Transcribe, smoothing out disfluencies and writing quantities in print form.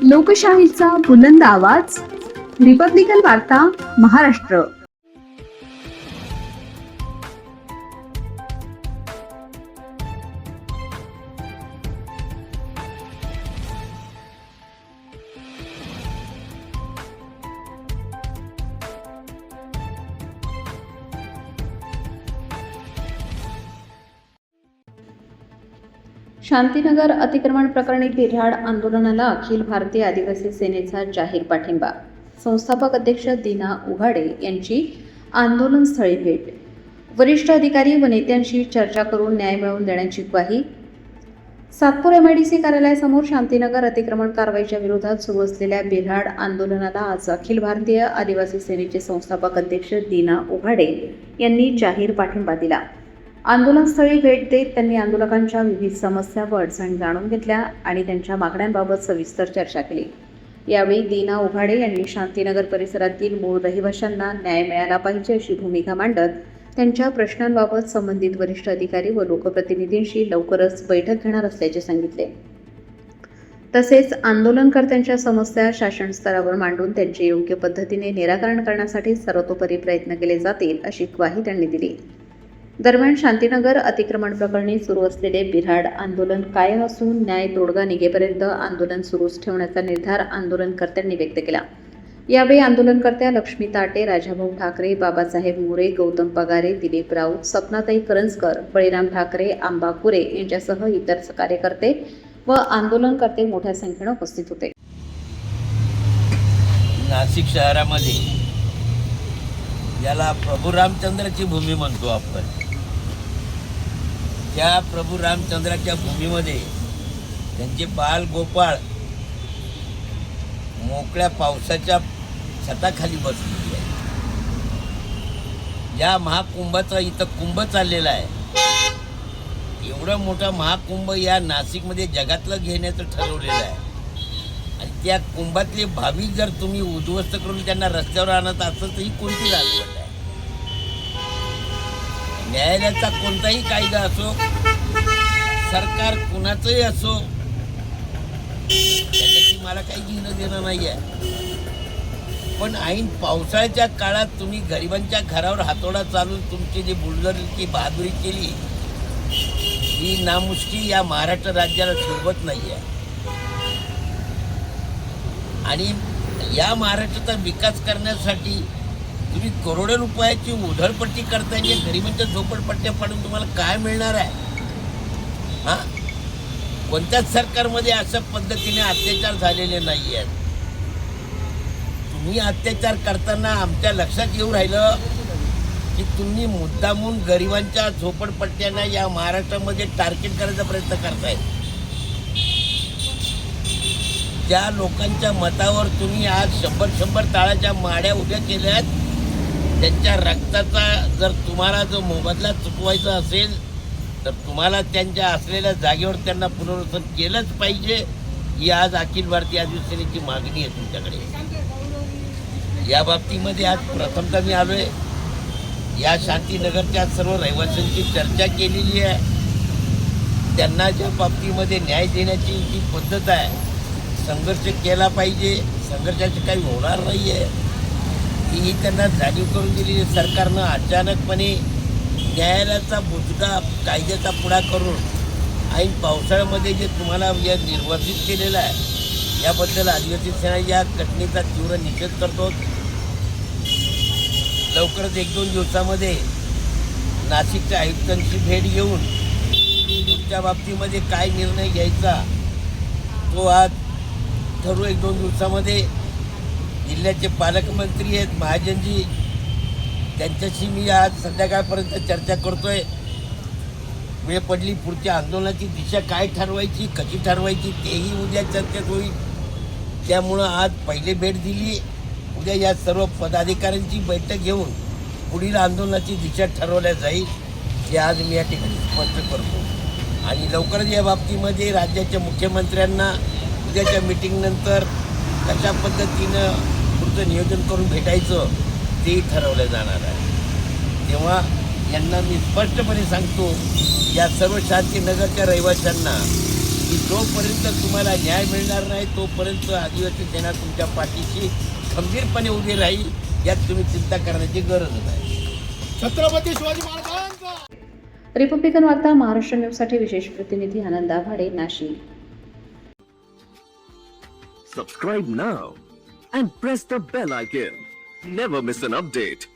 लोकशाहीचा बुलंद आवाज, रिपब्लिकन वार्ता, महाराष्ट्र. शांतीनगर अतिक्रमण प्रकरणी बिऱ्हाड आंदोलनाला अखिल भारतीय आदिवासी सेनेचा जाहीर पाठिंबा. संस्थापक अध्यक्ष दीना उघाडे यांची आंदोलनस्थळी भेट. वरिष्ठ अधिकारी व नेत्यांशी चर्चा करून न्याय मिळवून देण्याची ग्वाही. सातपूर MIDC कार्यालयासमोर शांतीनगर अतिक्रमण कारवाईच्या विरोधात सुरू असलेल्या बिऱ्हाड आंदोलनाला आज अखिल भारतीय आदिवासी सेनेचे संस्थापक अध्यक्ष दीना उघाडे यांनी जाहीर पाठिंबा दिला. आंदोलनस्थळी भेट देत त्यांनी आंदोलकांच्या विविध समस्या व अडचणी जाणून घेतल्या आणि त्यांच्या मागण्यांबाबत सविस्तर चर्चा केली. यावेळी दीना उघाडे यांनी शांतीनगर परिसरातील मूळ रहिवाशांना न्याय मिळाला पाहिजे अशी भूमिका मांडत त्यांच्या प्रश्नांबाबत संबंधित वरिष्ठ अधिकारी व लोकप्रतिनिधींशी लवकरच बैठक घेणार असल्याचे सांगितले. तसेच आंदोलनकर्त्यांच्या समस्या शासन स्तरावर मांडून त्यांचे योग्य पद्धतीने निराकरण करण्यासाठी सर्वतोपरी प्रयत्न केले जातील अशी ग्वाही त्यांनी दिली. दरम्यान शांतीनगर अतिक्रमण प्रकरणी सुरू असलेले बिऱ्हाड आंदोलन कायम असून न्याय तोडगा निघेपर्यंत आंदोलन सुरूच ठेवण्याचा निर्धार आंदोलनकर्त्यांनी व्यक्त केला. यावेळी आंदोलनकर्त्या लक्ष्मी ताटे, राजाभाऊ ठाकरे, बाबासाहेब मोरे, गौतम पगारे, दिलीप राऊत, सपनाताई करंजकर, बळीराम ठाकरे, आंबा कुरे यांच्यासह इतर कार्यकर्ते व आंदोलनकर्ते मोठ्या संख्येने उपस्थित होते. नाशिक शहरामध्ये याला प्रभू रामचंद्राची भूमी म्हणतो आपण. त्या प्रभू रामचंद्राच्या भूमीमध्ये त्यांचे बाल गोपाळ मोकळ्या पावसाच्या छताखाली बसलेली आहे. या महाकुंभाचा इथं कुंभ चाललेला आहे. एवढा मोठा महाकुंभ या नाशिकमध्ये जगातलं घेण्याचं ठरवलेलं आहे आणि त्या कुंभातले भाविक जर तुम्ही उद्ध्वस्त करून त्यांना रस्त्यावर आणत असेल तर ही कोणती राजवट आहे? न्यायालयाचा कोणताही कायदा असो, सरकार कुणाचंही असो, त्याच्याशी मला काही घेणं देणं नाही आहे. पण ऐन पावसाळ्याच्या काळात तुम्ही गरिबांच्या घरावर हातोडा चालून तुमची जी बुलडोझरची बहादुरी केली ही नामुष्की या महाराष्ट्र राज्याला शोभत नाही आहे. आणि या महाराष्ट्राचा विकास करण्यासाठी तुम्ही करोडो रुपयाची उधळपट्टी करताय. जे गरिबांच्या झोपडपट्ट्या पाडून तुम्हाला काय मिळणार आहे? हां, कोणत्याच सरकारमध्ये अशा पद्धतीने अत्याचार झालेले नाही आहेत. तुम्ही अत्याचार करताना आमच्या लक्षात येऊ राहिलं की तुम्ही मुद्दामून गरिबांच्या झोपडपट्ट्यांना या महाराष्ट्रामध्ये टार्गेट करायचा प्रयत्न करताय. ज्या लोकांच्या मतावर तुम्ही आज 100 ताळाच्या माड्या उभ्या केल्यात, त्यांच्या रक्ताचा जर तुम्हाला जो मोबदला चुकवायचा असेल तर तुम्हाला त्यांच्या असलेल्या जागेवर त्यांना पुनर्वसन केलंच पाहिजे. ही आज अखिल भारतीय आदिवासी सेनेची मागणी आहे तुमच्याकडे. या बाबतीमध्ये आज प्रथमतः मी आलो आहे. या शांतीनगरच्या सर्व रहिवाशांची चर्चा केलेली आहे. त्यांना ज्या बाबतीमध्ये न्याय देण्याची जी पद्धत आहे, संघर्ष केला पाहिजे, संघर्षाचे काही होणार नाही आहे, ही त्यांना जाणीव करून दिलेली. सरकारनं अचानकपणे न्यायालयाचा बुजगा कायद्याचा पुढा करून ऐन पावसाळ्यामध्ये जे तुम्हाला या निर्वासित केलेलं आहे, याबद्दल आदिवासी सेना या घटनेचा तीव्र निषेध करतो. लवकरच 1-2 दिवसामध्ये नाशिकच्या आयुक्तांची भेट घेऊन तुमच्या बाबतीमध्ये काय निर्णय घ्यायचा तो आज ठरवू. 1-2 दिवसामध्ये जिल्ह्याचे पालकमंत्री आहेत महाजनजी, त्यांच्याशी मी आज संध्याकाळपर्यंत चर्चा करतोय. वेळ पडली पुढच्या आंदोलनाची दिशा काय ठरवायची, कशी ठरवायची तेही उद्या चर्चेत होईल. त्यामुळं आज पहिली भेट दिली. उद्या या सर्व पदाधिकाऱ्यांची बैठक घेऊन पुढील आंदोलनाची दिशा ठरवल्या जाईल हे आज मी या ठिकाणी स्पष्ट करतो. आणि लवकरच या बाबतीमध्ये राज्याच्या मुख्यमंत्र्यांना उद्याच्या मीटिंगनंतर कशा पद्धतीनं पुढचं नियोजन करून भेटायचं तेही ठरवलं जाणार आहे. तेव्हा यांना मी स्पष्टपणे सांगतो, या सर्व शांतीनगरच्या रहिवाशांना की जोपर्यंत तुम्हाला न्याय मिळणार नाही तोपर्यंत आदिवासी सेना तुमच्या पाठीशी खंबीरपणे उभी राहील. यात तुम्ही चिंता करण्याची गरज नाही. छत्रपती शिवाजी महाराजांचा. रिपब्लिकन वार्ता महाराष्ट्र न्यूजसाठी विशेष प्रतिनिधी आनंद Dabhade, Nashik. Subscribe now and press the bell icon. Never miss an update.